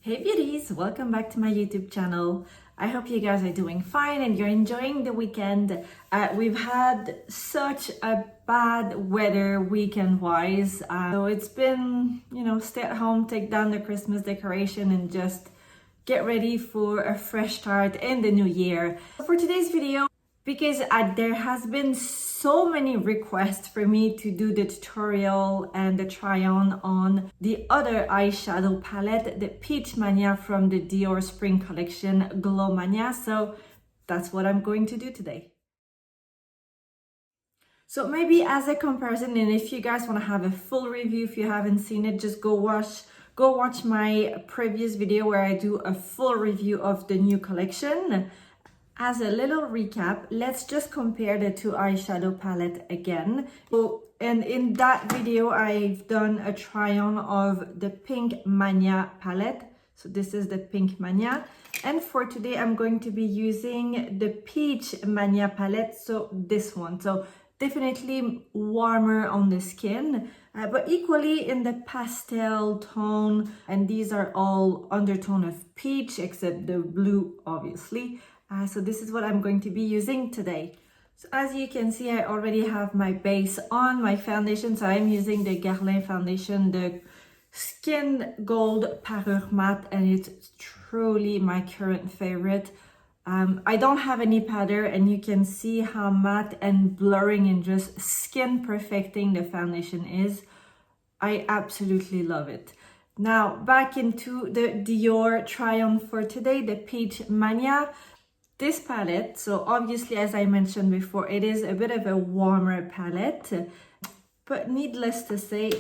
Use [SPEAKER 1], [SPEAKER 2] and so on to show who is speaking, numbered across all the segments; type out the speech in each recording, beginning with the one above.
[SPEAKER 1] Hey beauties, welcome back to my YouTube channel. I hope you guys are doing fine and you're enjoying the weekend. We've had such a bad weather weekend wise. So it's been, stay at home, take down the Christmas decoration and just get ready for a fresh start in the new year. For today's video, because there has been so many requests for me to do the tutorial and the try on the other eyeshadow palette, the Peachmania from the Dior Spring collection, Glowmania. So that's what I'm going to do today. So maybe as a comparison, and if you guys want to have a full review, if you haven't seen it, just go watch my previous video where I do a full review of the new collection. As a little recap, let's just compare the two eyeshadow palette again. And in that video, I've done a try-on of the Pinkmania palette. So this is the Pinkmania. And for today, I'm going to be using the Peachmania palette. So this one. So definitely warmer on the skin, but equally in the pastel tone. And these are all undertone of peach, except the blue, obviously. So this is what I'm going to be using today. So as you can see, I already have my base on my foundation. So I'm using the GUERLAIN foundation, the Skin Gold Parure Matte, and it's truly my current favorite. I don't have any powder, and you can see how matte and blurring and just skin perfecting the foundation is. I absolutely love it. Now back into the Dior try-on for today, the Peachmania. This palette, so obviously, as I mentioned before, it is a bit of a warmer palette, but needless to say,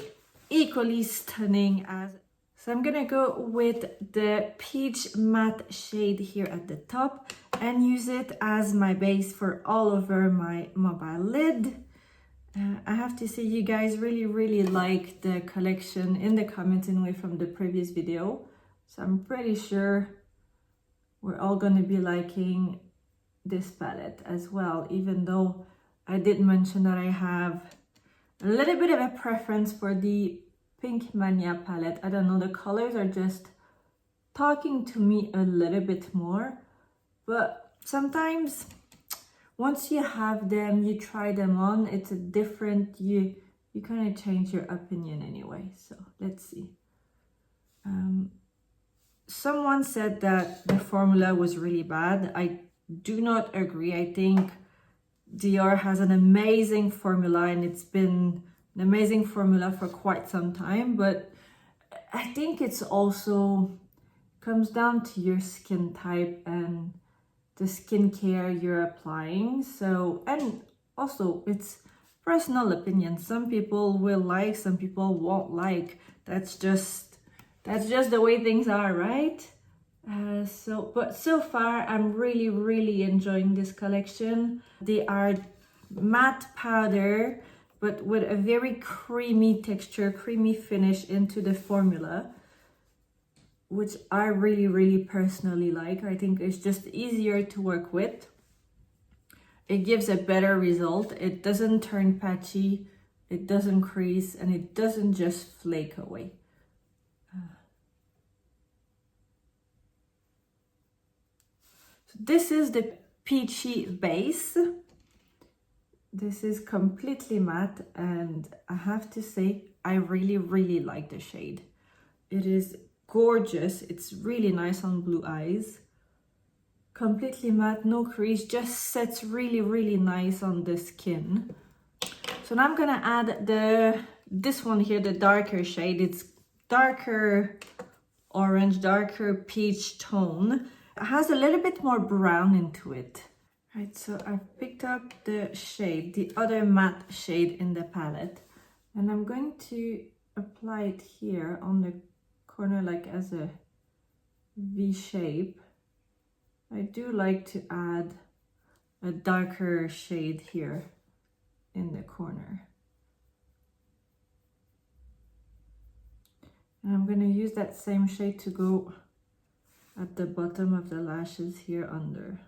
[SPEAKER 1] equally stunning as. So I'm gonna go with the peach matte shade here at the top and use it as my base for all over my mobile lid. I have to say, you guys really like the collection in the comments anyway from the previous video. So I'm pretty sure we're all going to be liking this palette as well, even though I did mention that I have a little bit of a preference for the Pinkmania palette. I don't know, the colors are just talking to me a little bit more, but sometimes once you have them, you try them on, it's a different, you kind of change your opinion anyway. So let's see. Someone said that the formula was really bad. I do not agree. I think Dior has an amazing formula, and it's been an amazing formula for quite some time, but I think it's also comes down to your skin type and the skincare you're applying. So, and also it's personal opinion. Some people will like, some people won't like. That's just the way things are, right? But so far, I'm really enjoying this collection. They are matte powder, but with a very creamy texture, creamy finish into the formula, which I really personally like. I think it's just easier to work with. It gives a better result. It doesn't turn patchy, it doesn't crease, and it doesn't just flake away. So this is the Peachy base. This is completely matte, and I have to say, I really like the shade. It is gorgeous. It's really nice on blue eyes. Completely matte, no crease, just sets really nice on the skin. So now I'm gonna add this one here, the darker shade. It's darker orange, darker peach tone. It has a little bit more brown into it. Right, so I picked up the shade, the other matte shade in the palette, and I'm going to apply it here on the corner, like as a V shape. I do like to add a darker shade here in the corner. And I'm going to use that same shade to go at the bottom of the lashes here under.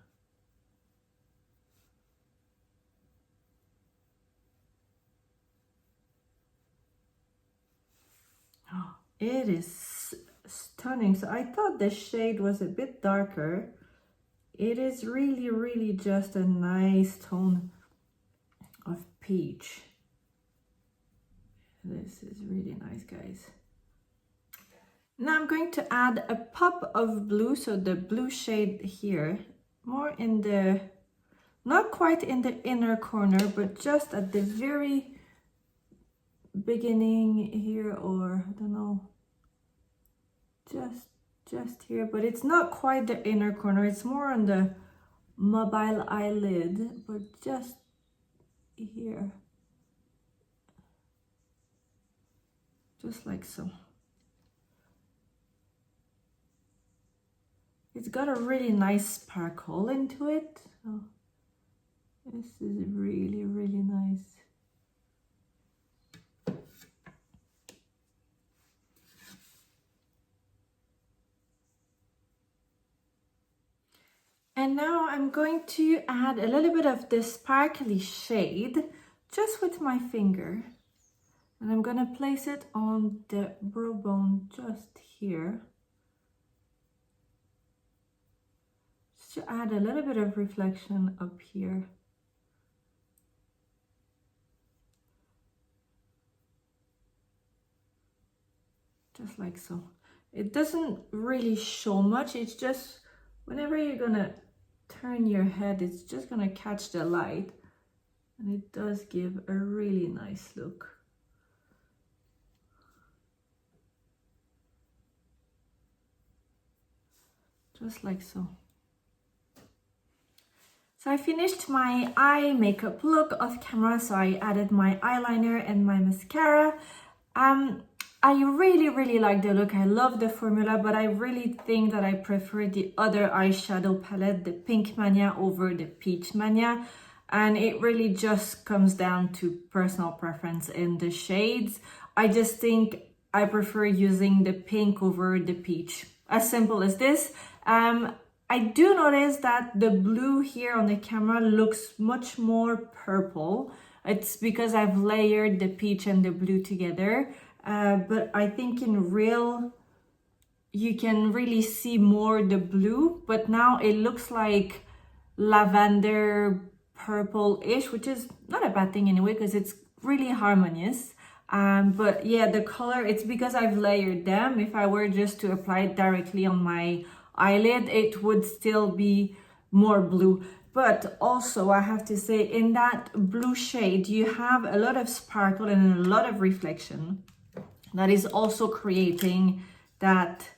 [SPEAKER 1] Oh, it is stunning. So I thought the shade was a bit darker. It is really, really just a nice tone of peach. This is really nice, guys. Now I'm going to add a pop of blue, so the blue shade here, more in the, not quite in the inner corner, but just at the very beginning here, or I don't know, just here, but it's not quite the inner corner, it's more on the mobile eyelid, but just here, just like so. It's got a really nice sparkle into it. So this is really, really nice. And now I'm going to add a little bit of the sparkly shade just with my finger. And I'm gonna place it on the brow bone just here. To add a little bit of reflection up here. Just like so. It doesn't really show much, it's just whenever you're gonna turn your head, it's just gonna catch the light, and it does give a really nice look. Just like so. So I finished my eye makeup look off camera, so I added my eyeliner and my mascara. I really, really like the look. I love the formula, but I really think that I prefer the other eyeshadow palette, the Pinkmania over the Peachmania. And it really just comes down to personal preference in the shades. I just think I prefer using the pink over the peach. As simple as this. I do notice that the blue here on the camera looks much more purple. It's because I've layered the peach and the blue together. But I think in real, you can really see more the blue, but now it looks like lavender purple-ish, which is not a bad thing anyway, because it's really harmonious. But yeah, the color, it's because I've layered them. If I were just to apply it directly on my eyelid, it would still be more blue. But also I have to say, in that blue shade, you have a lot of sparkle and a lot of reflection that is also creating that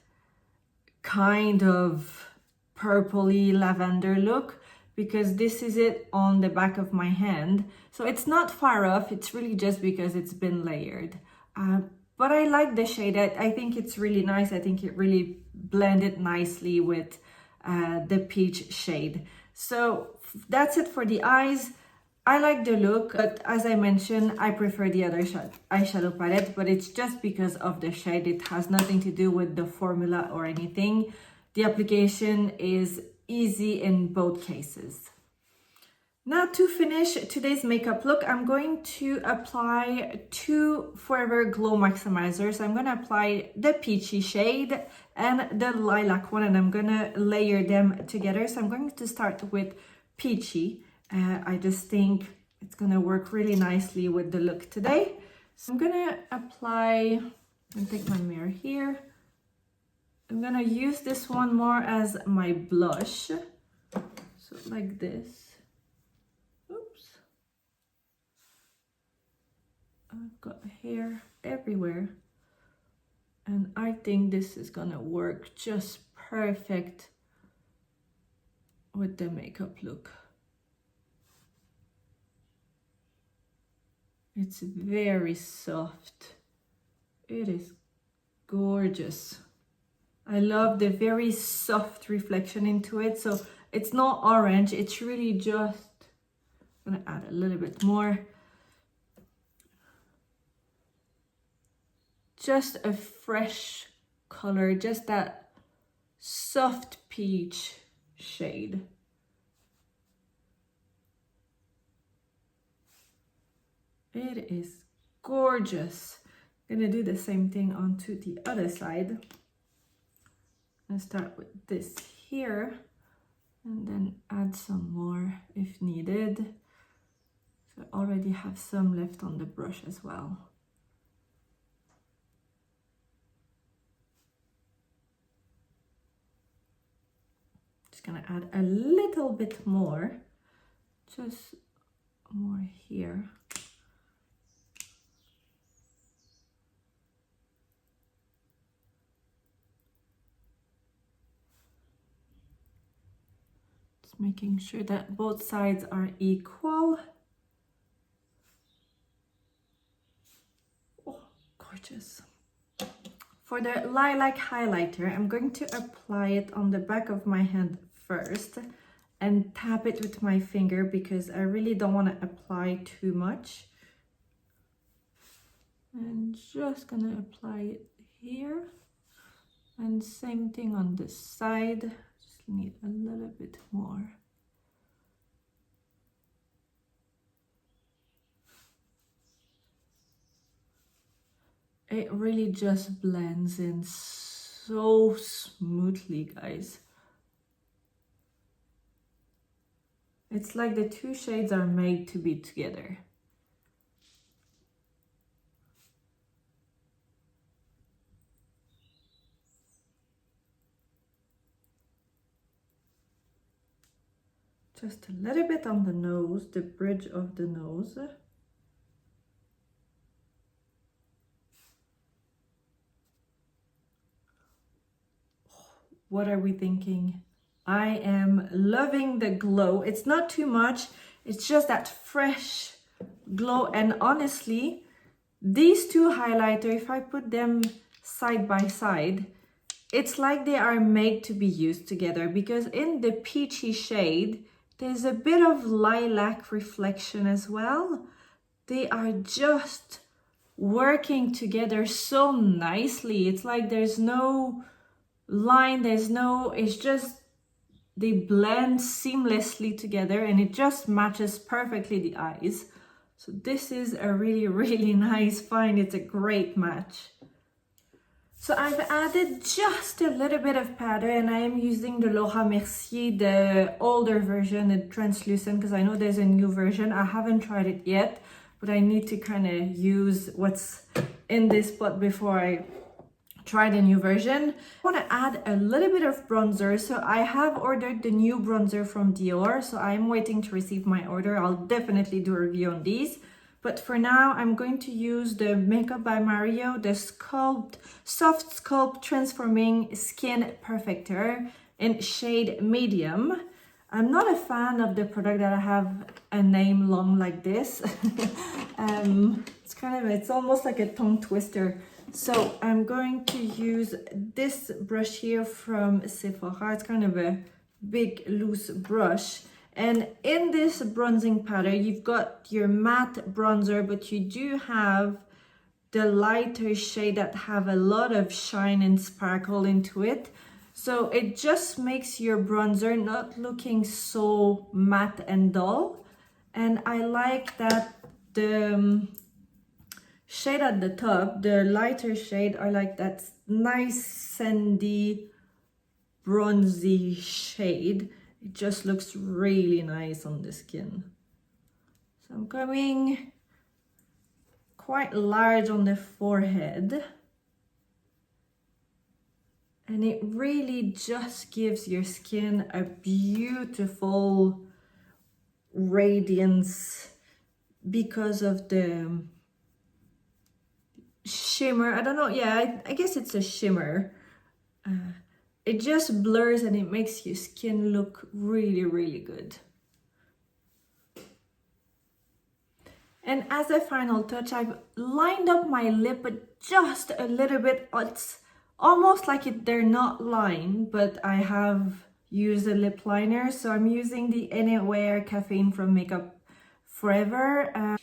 [SPEAKER 1] kind of purpley lavender look, because this is it on the back of my hand. So it's not far off, it's really just because it's been layered. But I like the shade. I think it's really nice. I think it really blended nicely with the peach shade. So that's it for the eyes. I like the look, but as I mentioned, I prefer the other eyeshadow palette, but it's just because of the shade. It has nothing to do with the formula or anything. The application is easy in both cases. Now to finish today's makeup look, I'm going to apply two Forever Glow Maximizers. I'm going to apply the Peachy shade and the Lilac one, and I'm going to layer them together. So I'm going to start with Peachy. I just think it's going to work really nicely with the look today. So I'm going to apply, and take my mirror here. I'm going to use this one more as my blush. So like this. Oops. I've got hair everywhere. And I think this is going to work just perfect with the makeup look. It's very soft. It is gorgeous. I love the very soft reflection into it. So it's not orange, it's really just, I'm gonna add a little bit more. Just a fresh color, just that soft peach shade. It is gorgeous. I'm gonna do the same thing onto the other side. I'm gonna start with this here and then add some more if needed. So I already have some left on the brush as well. Just gonna add a little bit more, just more here. Just making sure that both sides are equal. Oh, gorgeous. For the lilac highlighter, I'm going to apply it on the back of my hand first and tap it with my finger because I really don't want to apply too much. And just gonna apply it here. And same thing on this side. Just need a little bit more. It really just blends in so smoothly, guys. It's like the two shades are made to be together. Just a little bit on the nose, the bridge of the nose. What are we thinking? I am loving the glow. It's not too much. It's just that fresh glow. And honestly, these two highlighters, if I put them side by side, it's like they are made to be used together, because in the peachy shade, there's a bit of lilac reflection as well. They are just working together so nicely. It's like there's no line, it's just they blend seamlessly together and it just matches perfectly the eyes. So this is a really nice find. It's a great match. So I've added just a little bit of powder and I am using the Laura Mercier, the older version, the translucent, because I know there's a new version. I haven't tried it yet, but I need to kind of use what's in this pot before I try the new version. I want to add a little bit of bronzer. So I have ordered the new bronzer from Dior. So I'm waiting to receive my order. I'll definitely do a review on these. But for now, I'm going to use the Makeup by Mario, the Soft Sculpt Transforming Skin Perfector in shade medium. I'm not a fan of the product that I have a name long like this. It's almost like a tongue twister. So I'm going to use this brush here from Sephora. It's kind of a big loose brush. And in this bronzing powder, you've got your matte bronzer, but you do have the lighter shade that have a lot of shine and sparkle into it. So it just makes your bronzer not looking so matte and dull. And I like that the shade at the top, the lighter shade, are like that nice sandy bronzy shade. It just looks really nice on the skin. So I'm going quite large on the forehead. And it really just gives your skin a beautiful radiance because of the shimmer. I don't know, yeah, I guess it's a shimmer. It just blurs and it makes your skin look really good. And as a final touch, I've lined up my lip, but just a little bit. It's almost like they're not lined, but I have used a lip liner. So I'm using the Anywhere Caffeine from Makeup Forever.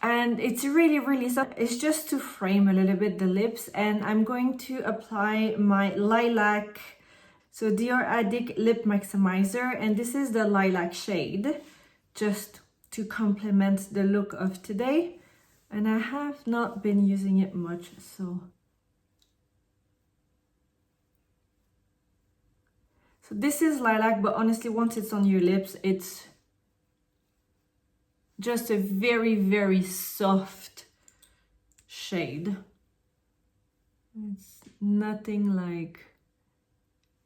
[SPEAKER 1] And it's really soft. It's just to frame a little bit the lips. And I'm going to apply my Lilac, so Dior Addict Lip Maximizer. And this is the Lilac shade, just to complement the look of today. And I have not been using it much, so. So this is Lilac, but honestly, once it's on your lips, it's just a very, very soft shade. It's nothing like,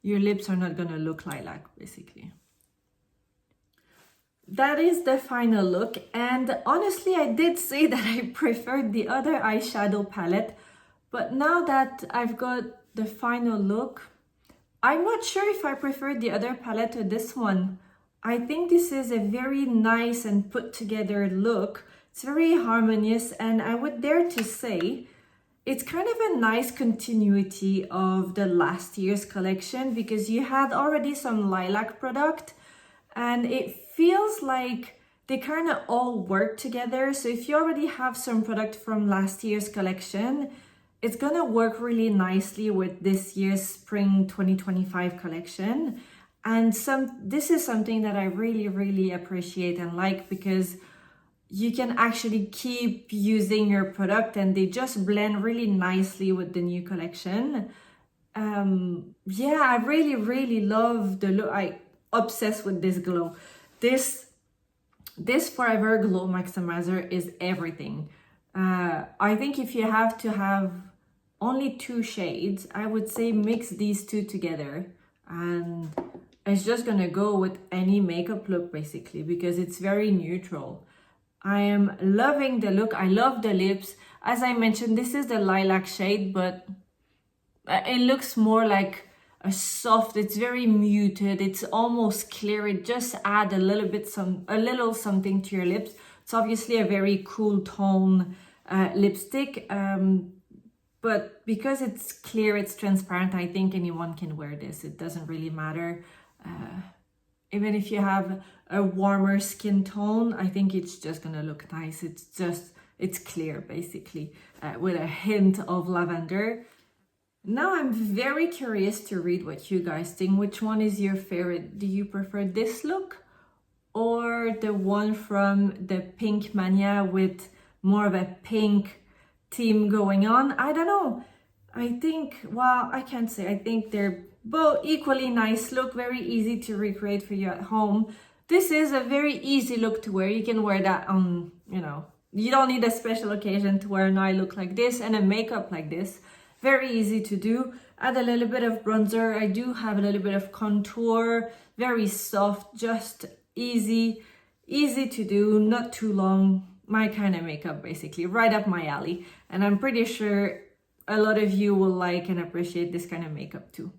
[SPEAKER 1] your lips are not gonna look lilac, basically. That is the final look, and honestly, I did say that I preferred the other eyeshadow palette, but now that I've got the final look, I'm not sure if I prefer the other palette to this one. I think this is a very nice and put together look. It's very harmonious, and I would dare to say it's kind of a nice continuity of the last year's collection, because you had already some lilac product and it feels like they kind of all work together. So if you already have some product from last year's collection, it's gonna work really nicely with this year's spring 2025 collection. And this is something that I really, really appreciate and like, because you can actually keep using your product and they just blend really nicely with the new collection. Yeah, I really, really love the look. I obsessed with this glow. This Forever Glow Maximizer is everything. I think if you have to have only 2 shades, I would say mix these 2 together, and it's just gonna go with any makeup look basically, because it's very neutral. I am loving the look. I love the lips. As I mentioned, this is the lilac shade, but it looks more like a soft, it's very muted, it's almost clear. It just adds a little something to your lips. It's obviously a very cool tone lipstick, but because it's clear, it's transparent, I think anyone can wear this. It doesn't really matter. Even if you have a warmer skin tone, I think it's just gonna look nice. It's clear basically, with a hint of lavender. Now I'm very curious to read what you guys think. Which one is your favorite? Do you prefer this look or the one from the Pinkmania with more of a pink theme going on? I don't know. I think, well, I can't say. I think they're both equally nice look, very easy to recreate for you at home. This is a very easy look to wear. You can wear that on, you know, you don't need a special occasion to wear an eye look like this and a makeup like this. Very easy to do. Add a little bit of bronzer. I do have a little bit of contour. Very soft, just easy to do, not too long. My kind of makeup basically, right up my alley. And I'm pretty sure a lot of you will like and appreciate this kind of makeup too.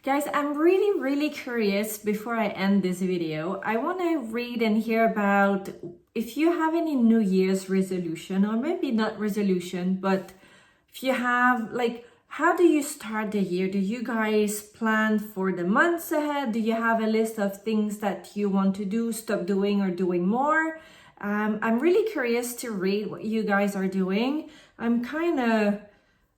[SPEAKER 1] Guys, I'm really, really curious before I end this video. I want to read and hear about if you have any New Year's resolution, or maybe not resolution, but if you have, like, how do you start the year? Do you guys plan for the months ahead? Do you have a list of things that you want to do, stop doing, or doing more? I'm really curious to read what you guys are doing. I'm kind of,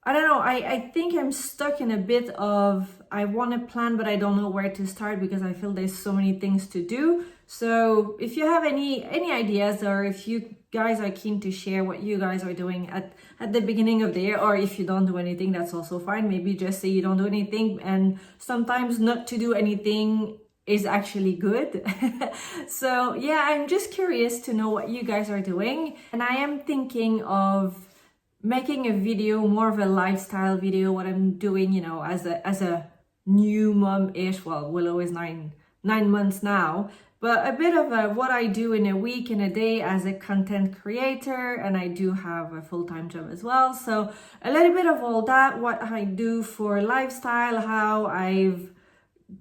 [SPEAKER 1] I don't know, I think I'm stuck in a bit of, I want to plan, but I don't know where to start because I feel there's so many things to do. So if you have any ideas, or if you guys are keen to share what you guys are doing at the beginning of the year, or if you don't do anything, that's also fine. Maybe just say you don't do anything, and sometimes not to do anything is actually good. So yeah, I'm just curious to know what you guys are doing, and I am thinking of making a video, more of a lifestyle video, what I'm doing, you know, as a new mom-ish. Well, Willow is nine months now, but a bit of what I do in a week, in a day as a content creator, and I do have a full-time job as well. So a little bit of all that, what I do for lifestyle, how I've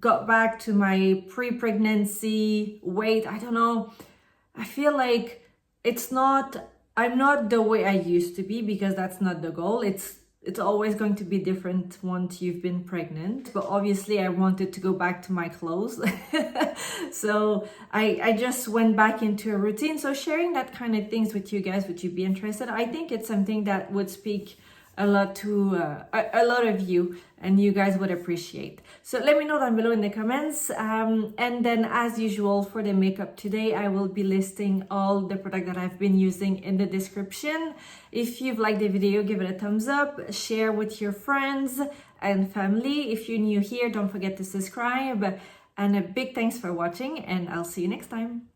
[SPEAKER 1] got back to my pre-pregnancy weight. I don't know. I feel like I'm not the way I used to be, because that's not the goal. It's always going to be different once you've been pregnant. But obviously I wanted to go back to my clothes. So I just went back into a routine. So sharing that kind of things with you guys, would you be interested? I think it's something that would speak a lot to a lot of you, and you guys would appreciate. So let me know down below in the comments. And then as usual for the makeup today, I will be listing all the product that I've been using in the description. If you've liked the video, give it a thumbs up, share with your friends and family. If you're new here, don't forget to subscribe. And a big thanks for watching, and I'll see you next time.